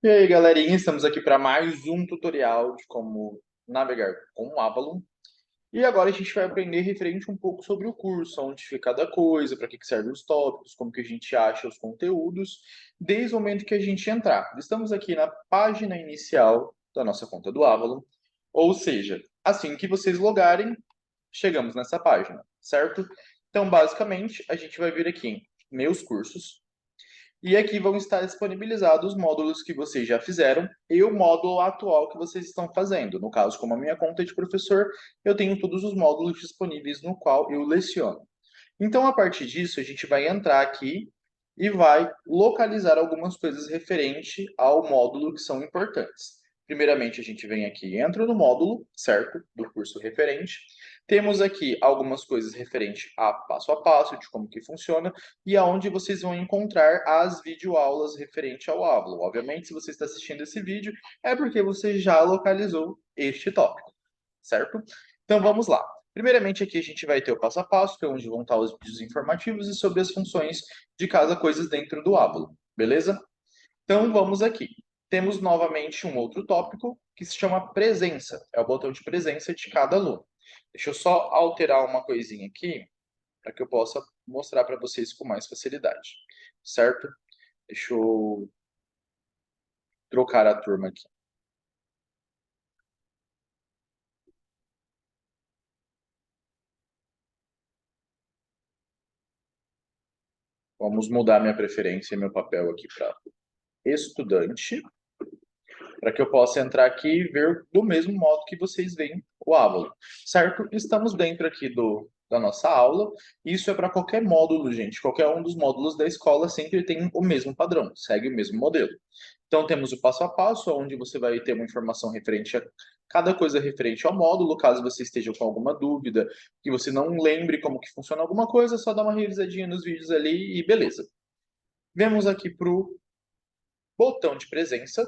E aí, galerinha, estamos aqui para mais um tutorial de como navegar com o Avalon. E agora a gente vai aprender referente um pouco sobre o curso, onde fica cada coisa, para que servem os tópicos, como que a gente acha os conteúdos, desde o momento que a gente entrar. Estamos aqui na página inicial da nossa conta do Avalon, ou seja, assim que vocês logarem, chegamos nessa página, certo? Então, basicamente, a gente vai vir aqui em Meus Cursos, e aqui vão estar disponibilizados os módulos que vocês já fizeram e o módulo atual que vocês estão fazendo. No caso, como a minha conta é de professor, eu tenho todos os módulos disponíveis no qual eu leciono. Então, a partir disso, a gente vai entrar aqui e vai localizar algumas coisas referente ao módulo que são importantes. Primeiramente, a gente vem aqui e entra no módulo, certo? Do curso referente. Temos aqui algumas coisas referente a passo de como que funciona e aonde vocês vão encontrar as videoaulas referente ao Avalon. Obviamente, se você está assistindo esse vídeo, é porque você já localizou este tópico, certo? Então, vamos lá. Primeiramente, aqui a gente vai ter o passo a passo, que é onde vão estar os vídeos informativos e sobre as funções de cada coisa dentro do Avalon, beleza? Então, vamos aqui. Temos novamente um outro tópico que se chama presença. É o botão de presença de cada aluno. Deixa eu só alterar uma coisinha aqui para que eu possa mostrar para vocês com mais facilidade, certo? Deixa eu trocar a turma aqui. Vamos mudar minha preferência e meu papel aqui para estudante, para que eu possa entrar aqui e ver do mesmo modo que vocês veem o Avalon, certo? Estamos dentro aqui da nossa aula. Isso é para qualquer módulo, gente. Qualquer um dos módulos da escola sempre tem o mesmo padrão, segue o mesmo modelo. Então, temos o passo a passo, onde você vai ter uma informação referente a cada coisa referente ao módulo. Caso você esteja com alguma dúvida, que você não lembre como que funciona alguma coisa, só dá uma revisadinha nos vídeos ali e beleza. Vemos aqui para o botão de presença.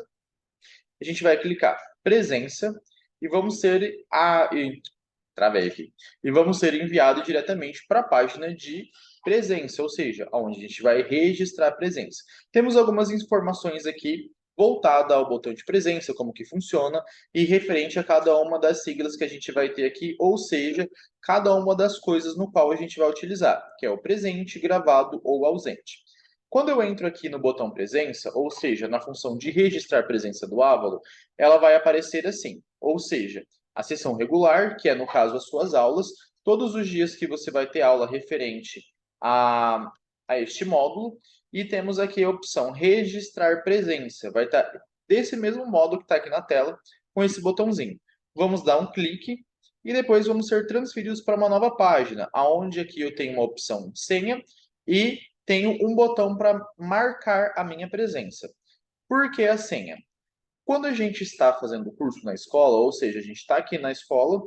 A gente vai clicar presença e vamos ser travei aqui. E vamos ser enviados diretamente para a página de presença, ou seja, onde a gente vai registrar a presença. Temos algumas informações aqui voltada ao botão de presença, como que funciona, e referente a cada uma das siglas que a gente vai ter aqui, ou seja, cada uma das coisas no qual a gente vai utilizar, que é o presente, gravado ou ausente. Quando eu entro aqui no botão presença, ou seja, na função de registrar presença do Ávalo, ela vai aparecer assim, ou seja, a sessão regular, que é no caso as suas aulas, todos os dias que você vai ter aula referente a este módulo, e temos aqui a opção registrar presença, vai estar desse mesmo modo que está aqui na tela, com esse botãozinho. Vamos dar um clique e depois vamos ser transferidos para uma nova página, aonde aqui eu tenho uma opção senha e tenho um botão para marcar a minha presença. Por que a senha? Quando a gente está fazendo o curso na escola, ou seja, a gente está aqui na escola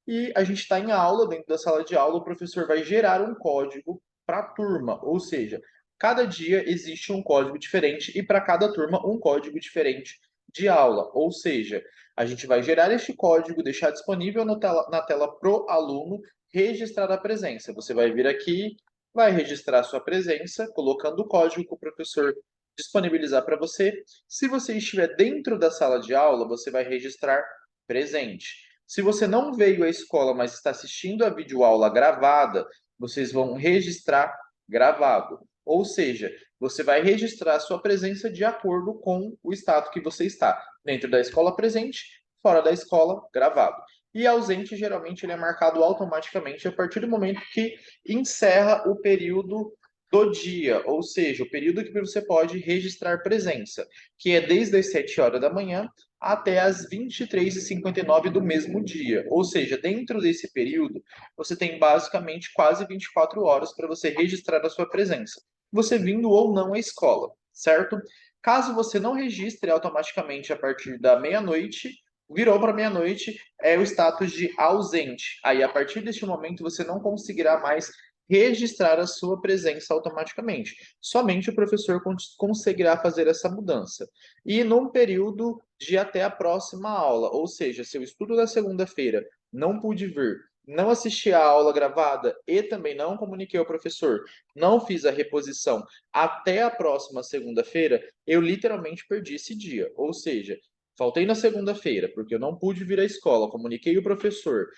e a gente está em aula, dentro da sala de aula, o professor vai gerar um código para a turma, ou seja, cada dia existe um código diferente e para cada turma um código diferente de aula, ou seja, a gente vai gerar este código, deixar disponível na tela para o aluno registrar a presença. Você vai vir aqui, vai registrar a sua presença, colocando o código que o professor disponibilizar para você. Se você estiver dentro da sala de aula, você vai registrar presente. Se você não veio à escola, mas está assistindo a videoaula gravada, vocês vão registrar gravado. Ou seja, você vai registrar a sua presença de acordo com o estado que você está. Dentro da escola presente, fora da escola gravado. E ausente, geralmente, ele é marcado automaticamente a partir do momento que encerra o período do dia, ou seja, o período que você pode registrar presença, que é desde as 7 horas da manhã até as 23h59 do mesmo dia. Ou seja, dentro desse período, você tem basicamente quase 24 horas para você registrar a sua presença, você vindo ou não à escola, certo? Caso você não registre automaticamente a partir da meia-noite, virou para meia-noite, é o status de ausente. Aí, a partir deste momento, você não conseguirá mais registrar a sua presença automaticamente. Somente o professor conseguirá fazer essa mudança. E num período de até a próxima aula, ou seja, se eu estudo da segunda-feira, não pude vir, não assisti a aula gravada e também não comuniquei ao professor, não fiz a reposição até a próxima segunda-feira, eu literalmente perdi esse dia. Ou seja, faltei na segunda-feira porque eu não pude vir à escola, comuniquei o professor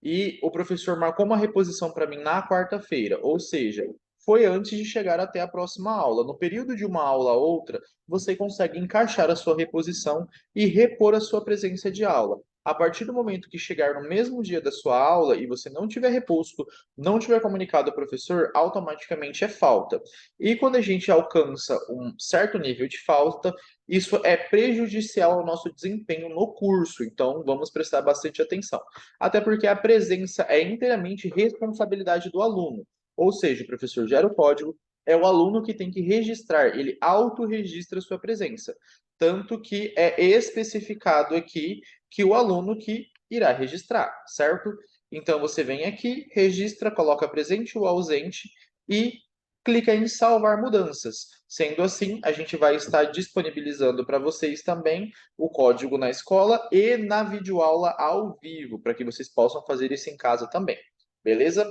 e o professor marcou uma reposição para mim na quarta-feira, ou seja, foi antes de chegar até a próxima aula. No período de uma aula a outra, você consegue encaixar a sua reposição e repor a sua presença de aula. A partir do momento que chegar no mesmo dia da sua aula e você não tiver reposto, não tiver comunicado ao professor, automaticamente é falta. E quando a gente alcança um certo nível de falta, isso é prejudicial ao nosso desempenho no curso. Então, vamos prestar bastante atenção. Até porque a presença é inteiramente responsabilidade do aluno. Ou seja, o professor gera o código, é o aluno que tem que registrar, ele autorregistra sua presença. Tanto que é especificado aqui que o aluno que irá registrar, certo? Então você vem aqui, registra, coloca presente ou ausente e clica em salvar mudanças. Sendo assim, a gente vai estar disponibilizando para vocês também o código na escola e na videoaula ao vivo, para que vocês possam fazer isso em casa também. Beleza?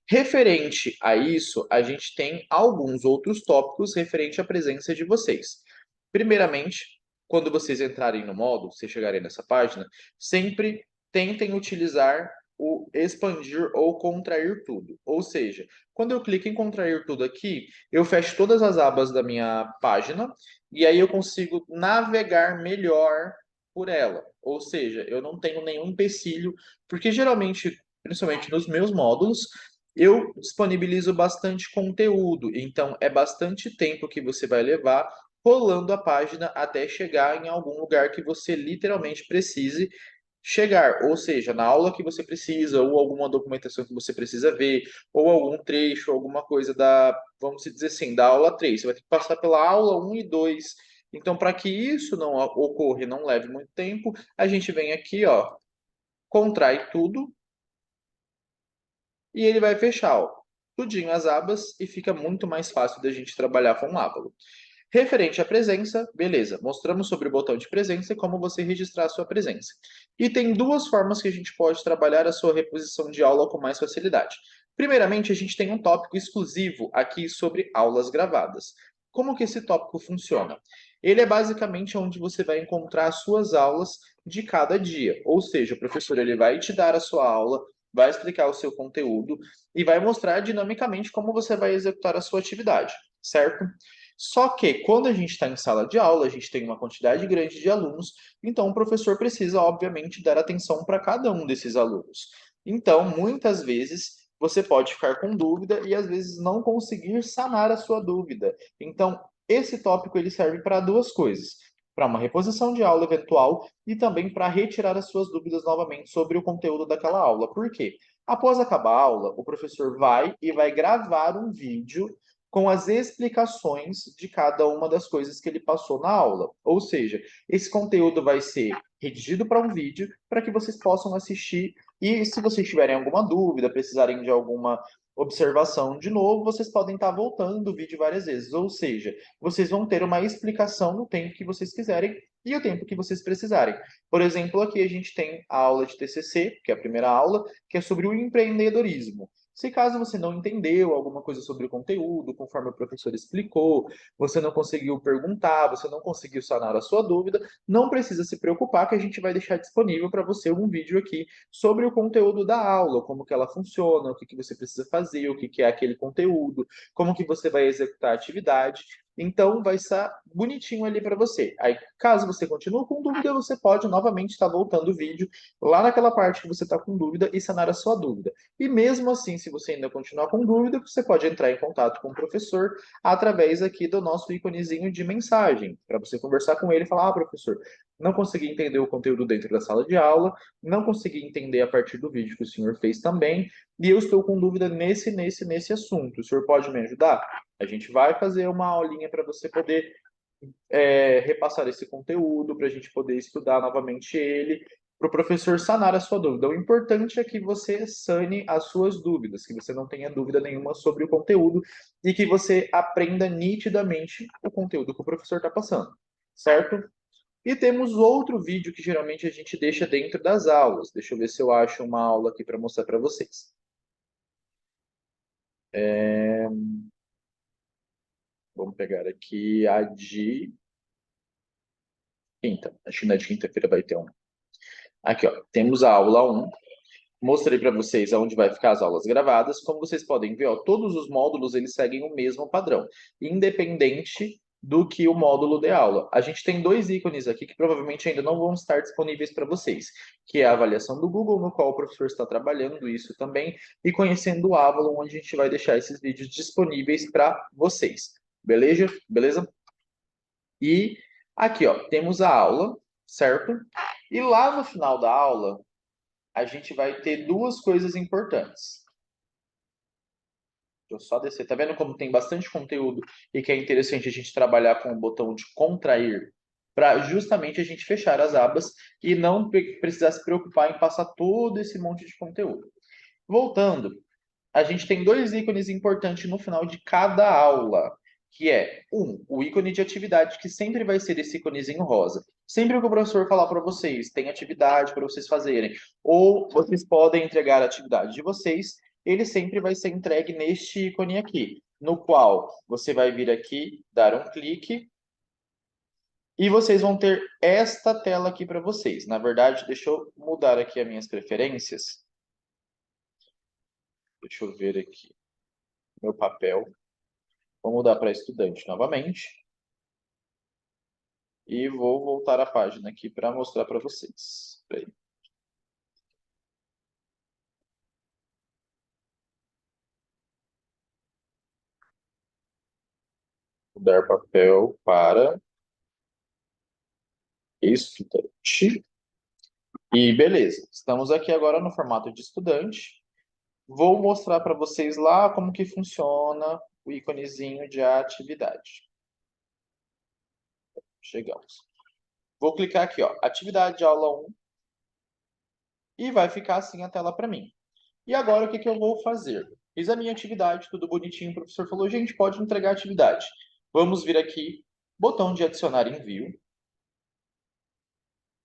Referente a isso, a gente tem alguns outros tópicos referente à presença de vocês. Primeiramente, quando vocês entrarem no módulo, se chegarem nessa página, sempre tentem utilizar o expandir ou contrair tudo. Ou seja, quando eu clico em contrair tudo aqui, eu fecho todas as abas da minha página e aí eu consigo navegar melhor por ela. Ou seja, eu não tenho nenhum empecilho, porque geralmente, principalmente nos meus módulos, eu disponibilizo bastante conteúdo, então é bastante tempo que você vai levar rolando a página até chegar em algum lugar que você literalmente precise chegar, ou seja, na aula que você precisa, ou alguma documentação que você precisa ver, ou algum trecho, alguma coisa da, vamos dizer assim, da aula 3. Você vai ter que passar pela aula 1 e 2. Então, para que isso não ocorra e não leve muito tempo, a gente vem aqui, ó, contrai tudo e ele vai fechar, ó, tudinho as abas e fica muito mais fácil da gente trabalhar com o Avalo. Referente à presença, beleza, mostramos sobre o botão de presença e como você registrar a sua presença. E tem duas formas que a gente pode trabalhar a sua reposição de aula com mais facilidade. Primeiramente, a gente tem um tópico exclusivo aqui sobre aulas gravadas. Como que esse tópico funciona? Ele é basicamente onde você vai encontrar as suas aulas de cada dia. Ou seja, o professor ele vai te dar a sua aula, vai explicar o seu conteúdo e vai mostrar dinamicamente como você vai executar a sua atividade, certo? Só que quando a gente está em sala de aula, a gente tem uma quantidade grande de alunos, então o professor precisa, obviamente, dar atenção para cada um desses alunos. Então, muitas vezes, você pode ficar com dúvida e às vezes não conseguir sanar a sua dúvida. Então, esse tópico ele serve para duas coisas: para uma reposição de aula eventual e também para retirar as suas dúvidas novamente sobre o conteúdo daquela aula. Por quê? Após acabar a aula, o professor vai e vai gravar um vídeo com as explicações de cada uma das coisas que ele passou na aula. Ou seja, esse conteúdo vai ser redigido para um vídeo para que vocês possam assistir e se vocês tiverem alguma dúvida, precisarem de alguma observação de novo, vocês podem estar voltando o vídeo várias vezes. Ou seja, vocês vão ter uma explicação no tempo que vocês quiserem e o tempo que vocês precisarem. Por exemplo, aqui a gente tem a aula de TCC, que é a primeira aula, que é sobre o empreendedorismo. Se caso você não entendeu alguma coisa sobre o conteúdo, conforme o professor explicou, você não conseguiu perguntar, você não conseguiu sanar a sua dúvida, não precisa se preocupar que a gente vai deixar disponível para você um vídeo aqui sobre o conteúdo da aula, como que ela funciona, o que que você precisa fazer, o que que é aquele conteúdo, como que você vai executar a atividade. Então, vai estar bonitinho ali para você. Aí, caso você continue com dúvida, você pode novamente estar voltando o vídeo lá naquela parte que você está com dúvida e sanar a sua dúvida. E mesmo assim, se você ainda continuar com dúvida, você pode entrar em contato com o professor através aqui do nosso íconezinho de mensagem, para você conversar com ele e falar: ah, professor, não consegui entender o conteúdo dentro da sala de aula, não consegui entender a partir do vídeo que o senhor fez também, e eu estou com dúvida nesse assunto. O senhor pode me ajudar? A gente vai fazer uma aulinha para você poder repassar esse conteúdo, para a gente poder estudar novamente ele, para o professor sanar a sua dúvida. O importante é que você sane as suas dúvidas, que você não tenha dúvida nenhuma sobre o conteúdo e que você aprenda nitidamente o conteúdo que o professor está passando, certo? E temos outro vídeo que geralmente a gente deixa dentro das aulas. Deixa eu ver se eu acho uma aula aqui para mostrar para vocês. Vamos pegar aqui a de quinta. Acho que na de quinta-feira vai ter uma. Aqui, ó. Temos a aula 1. Mostrei para vocês aonde vai ficar as aulas gravadas. Como vocês podem ver, ó, todos os módulos eles seguem o mesmo padrão, independente do que o módulo de aula. A gente tem dois ícones aqui que provavelmente ainda não vão estar disponíveis para vocês, que é a avaliação do Google, no qual o professor está trabalhando isso também, e conhecendo o Avalon, onde a gente vai deixar esses vídeos disponíveis para vocês. Beleza? Beleza? E aqui, ó, temos a aula, certo? E lá no final da aula, a gente vai ter duas coisas importantes. Deixa eu só descer. Tá vendo como tem bastante conteúdo e que é interessante a gente trabalhar com o botão de contrair para justamente a gente fechar as abas e não precisar se preocupar em passar todo esse monte de conteúdo. Voltando, a gente tem dois ícones importantes no final de cada aula, que é, o ícone de atividade, que sempre vai ser esse íconezinho rosa. Sempre que o professor falar para vocês, tem atividade para vocês fazerem, ou vocês podem entregar a atividade de vocês, ele sempre vai ser entregue neste ícone aqui, no qual você vai vir aqui, dar um clique, e vocês vão ter esta tela aqui para vocês. Na verdade, deixa eu mudar aqui as minhas preferências. Deixa eu ver aqui meu papel. Vou mudar para estudante novamente. E vou voltar a página aqui para mostrar para vocês. Peraí. Mudar papel para estudante. E beleza, estamos aqui agora no formato de estudante. Vou mostrar para vocês lá como que funciona o íconezinho de atividade. Chegamos. Vou clicar aqui, ó, atividade de aula 1. E vai ficar assim a tela para mim. E agora o que, que eu vou fazer? Fiz a minha atividade, tudo bonitinho. O professor falou, gente, pode entregar a atividade. Vamos vir aqui, botão de adicionar envio.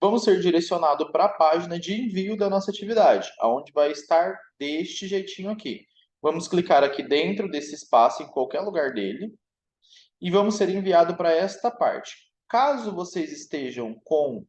Vamos ser direcionado para a página de envio da nossa atividade, aonde vai estar deste jeitinho aqui. Vamos clicar aqui dentro desse espaço, em qualquer lugar dele, e vamos ser enviado para esta parte. Caso vocês estejam com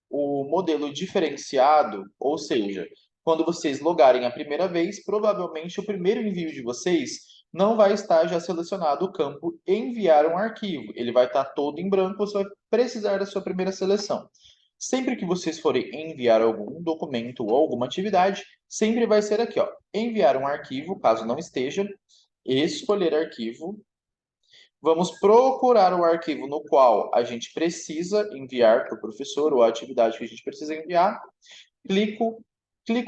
o modelo diferenciado, ou seja, quando vocês logarem a primeira vez, provavelmente o primeiro envio de vocês não vai estar já selecionado o campo enviar um arquivo. Ele vai estar todo em branco, você vai precisar da sua primeira seleção. Sempre que vocês forem enviar algum documento ou alguma atividade, sempre vai ser aqui, ó, enviar um arquivo, caso não esteja, escolher arquivo. Vamos procurar o arquivo no qual a gente precisa enviar para o professor ou a atividade que a gente precisa enviar. Clico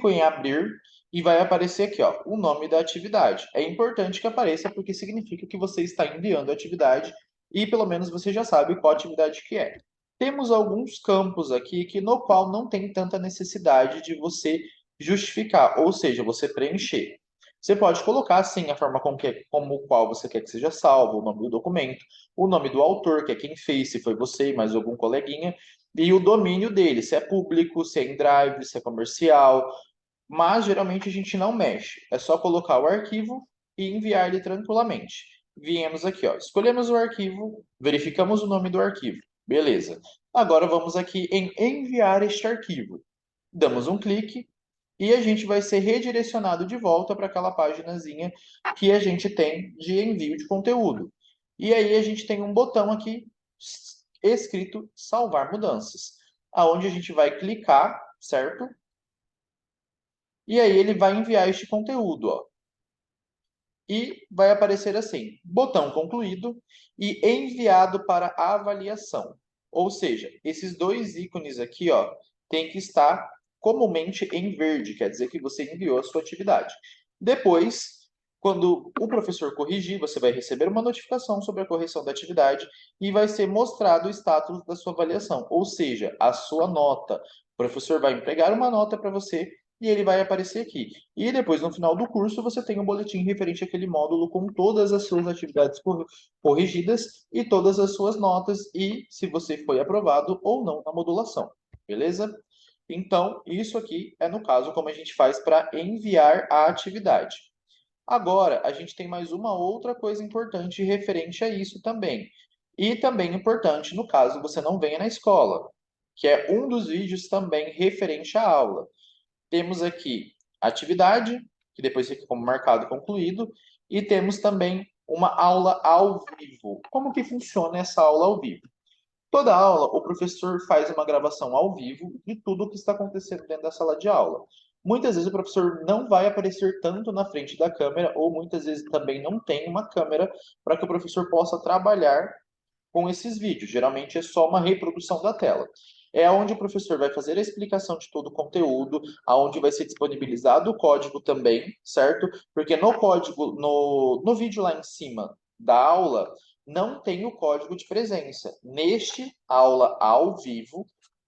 em abrir e vai aparecer aqui, ó, o nome da atividade. É importante que apareça porque significa que você está enviando a atividade e pelo menos você já sabe qual atividade que é. Temos alguns campos aqui que no qual não tem tanta necessidade de você justificar, ou seja, você preencher. Você pode colocar, sim, a forma como qual você quer que seja salvo, o nome do documento, o nome do autor, que é quem fez, se foi você, mais algum coleguinha, e o domínio dele, se é público, se é em drive, se é comercial, mas geralmente a gente não mexe. É só colocar o arquivo e enviar ele tranquilamente. Viemos aqui, ó, escolhemos o arquivo, verificamos o nome do arquivo. Beleza. Agora vamos aqui em enviar este arquivo. Damos um clique e a gente vai ser redirecionado de volta para aquela paginazinha que a gente tem de envio de conteúdo. E aí a gente tem um botão aqui escrito salvar mudanças, aonde a gente vai clicar, certo? E aí ele vai enviar este conteúdo, ó. E vai aparecer assim, botão concluído e enviado para avaliação. Ou seja, esses dois ícones aqui, ó, tem que estar comumente em verde, quer dizer que você enviou a sua atividade. Depois, quando o professor corrigir, você vai receber uma notificação sobre a correção da atividade e vai ser mostrado o status da sua avaliação, ou seja, a sua nota. O professor vai entregar uma nota para você e ele vai aparecer aqui. E depois, no final do curso, você tem um boletim referente àquele módulo com todas as suas atividades corrigidas e todas as suas notas e se você foi aprovado ou não na modulação, beleza? Então, isso aqui é no caso como a gente faz para enviar a atividade. Agora, a gente tem mais uma outra coisa importante referente a isso também. E também importante no caso você não venha na escola, que é um dos vídeos também referente à aula. Temos aqui atividade, que depois fica como marcado concluído, e temos também uma aula ao vivo. Como que funciona essa aula ao vivo? Toda aula, o professor faz uma gravação ao vivo de tudo o que está acontecendo dentro da sala de aula. Muitas vezes o professor não vai aparecer tanto na frente da câmera, ou muitas vezes também não tem uma câmera para que o professor possa trabalhar com esses vídeos. Geralmente é só uma reprodução da tela. É onde o professor vai fazer a explicação de todo o conteúdo, aonde vai ser disponibilizado o código também, certo? Porque no código, no vídeo lá em cima da aula, não tem o código de presença. Neste aula ao vivo,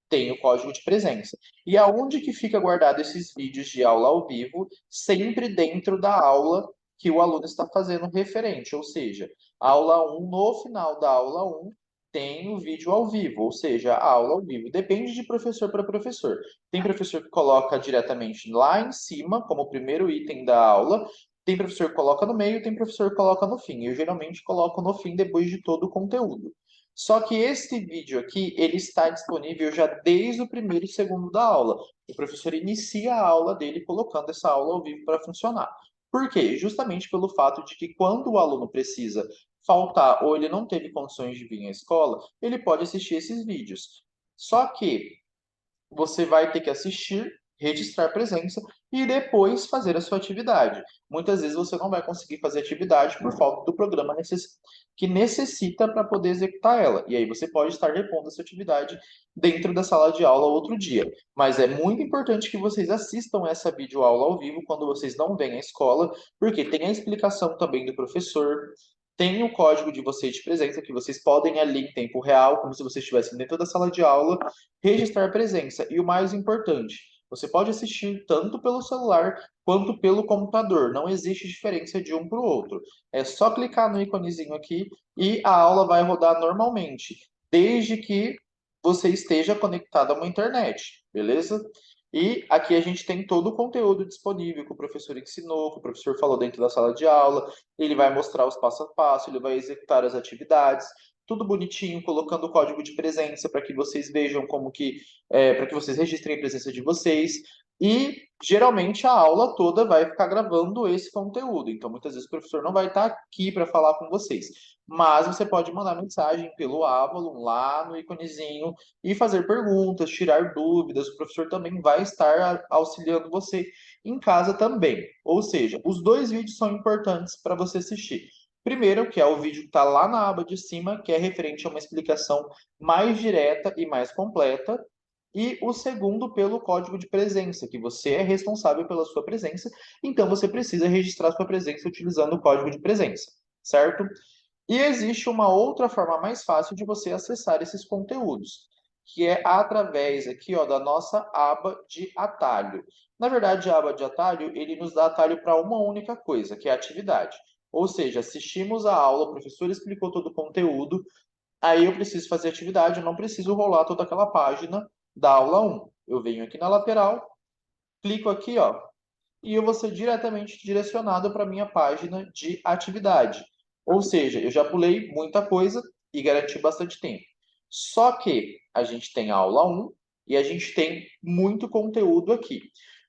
tem o código de presença. E aonde que fica guardado esses vídeos de aula ao vivo? Sempre dentro da aula que o aluno está fazendo referente, ou seja, aula 1, no final da aula 1, tem o vídeo ao vivo, ou seja, a aula ao vivo. Depende de professor para professor. Tem professor que coloca diretamente lá em cima, como primeiro item da aula, tem professor que coloca no meio, tem professor que coloca no fim. Eu geralmente coloco no fim depois de todo o conteúdo. Só que este vídeo aqui, ele está disponível já desde o primeiro e segundo da aula. O professor inicia a aula dele colocando essa aula ao vivo para funcionar. Por quê? Justamente pelo fato de que quando o aluno precisa faltar ou ele não teve condições de vir à escola, ele pode assistir esses vídeos. Só que você vai ter que assistir, registrar presença e depois fazer a sua atividade. Muitas vezes você não vai conseguir fazer atividade por falta do programa que necessita para poder executar ela. E aí você pode estar repondo essa atividade dentro da sala de aula outro dia. Mas é muito importante que vocês assistam essa videoaula ao vivo quando vocês não vêm à escola, porque tem a explicação também do professor, tem o código de vocês de presença, que vocês podem ali em tempo real, como se vocês estivessem dentro da sala de aula, registrar presença. E o mais importante, você pode assistir tanto pelo celular quanto pelo computador. Não existe diferença de um para o outro. É só clicar no íconezinho aqui e a aula vai rodar normalmente, desde que você esteja conectado a uma internet, beleza? E aqui a gente tem todo o conteúdo disponível que o professor ensinou, que o professor falou dentro da sala de aula. Ele vai mostrar os passo a passo, ele vai executar as atividades, tudo bonitinho, colocando o código de presença para que vocês vejam como que, para que vocês registrem a presença de vocês. E geralmente a aula toda vai ficar gravando esse conteúdo. Então, muitas vezes o professor não vai estar aqui para falar com vocês. Mas você pode mandar mensagem pelo Avalon lá no íconezinho e fazer perguntas, tirar dúvidas. O professor também vai estar auxiliando você em casa também. Ou seja, os dois vídeos são importantes para você assistir. Primeiro, que é o vídeo que está lá na aba de cima, que é referente a uma explicação mais direta e mais completa. E o segundo, pelo código de presença, que você é responsável pela sua presença, então você precisa registrar sua presença utilizando o código de presença, certo? E existe uma outra forma mais fácil de você acessar esses conteúdos, que é através aqui, ó, da nossa aba de atalho. Na verdade, a aba de atalho, ele nos dá atalho para uma única coisa, que é a atividade. Ou seja, assistimos a aula, o professor explicou todo o conteúdo, aí eu preciso fazer atividade, eu não preciso rolar toda aquela página da aula 1. Eu venho aqui na lateral, clico aqui, ó, e eu vou ser diretamente direcionado para a minha página de atividade. Ou seja, eu já pulei muita coisa e garanti bastante tempo. Só que a gente tem a aula 1 e a gente tem muito conteúdo aqui.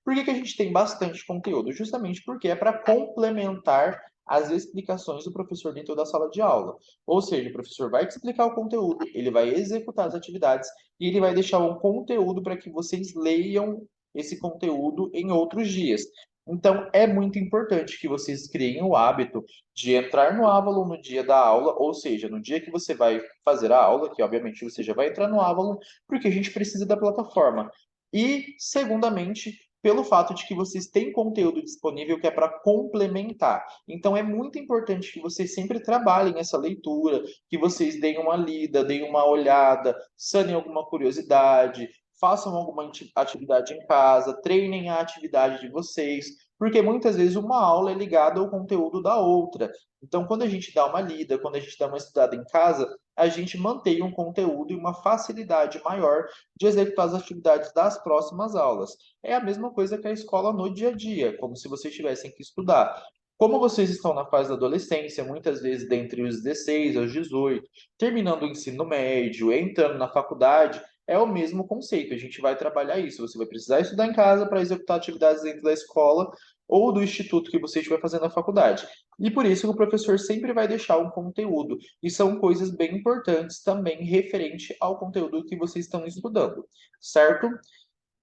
Por que a gente tem bastante conteúdo? Justamente porque é para complementar as explicações do professor dentro da sala de aula. Ou seja, o professor vai te explicar o conteúdo, ele vai executar as atividades e ele vai deixar um conteúdo para que vocês leiam esse conteúdo em outros dias. Então, é muito importante que vocês criem o hábito de entrar no Avalon no dia da aula, ou seja, no dia que você vai fazer a aula, que obviamente você já vai entrar no Avalon, porque a gente precisa da plataforma. E, segundamente, pelo fato de que vocês têm conteúdo disponível que é para complementar. Então, é muito importante que vocês sempre trabalhem essa leitura, que vocês deem uma lida, deem uma olhada, sanem alguma curiosidade, façam alguma atividade em casa, treinem a atividade de vocês, porque muitas vezes uma aula é ligada ao conteúdo da outra. Então, quando a gente dá uma lida, quando a gente dá uma estudada em casa, a gente mantém um conteúdo e uma facilidade maior de executar as atividades das próximas aulas. É a mesma coisa que a escola no dia a dia, como se vocês tivessem que estudar. Como vocês estão na fase da adolescência, muitas vezes dentre os 16 aos 18, terminando o ensino médio, entrando na faculdade, é o mesmo conceito. A gente vai trabalhar isso. Você vai precisar estudar em casa para executar atividades dentro da escola ou do instituto que você estiver fazendo na faculdade. E por isso que o professor sempre vai deixar um conteúdo. E são coisas bem importantes também referente ao conteúdo que vocês estão estudando, certo?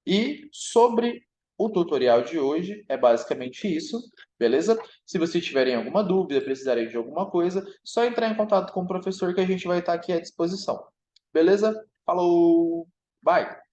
E sobre o tutorial de hoje, é basicamente isso, beleza? Se vocês tiverem alguma dúvida, precisarem de alguma coisa, só entrar em contato com o professor que a gente vai estar aqui à disposição. Beleza? Falou! Bye!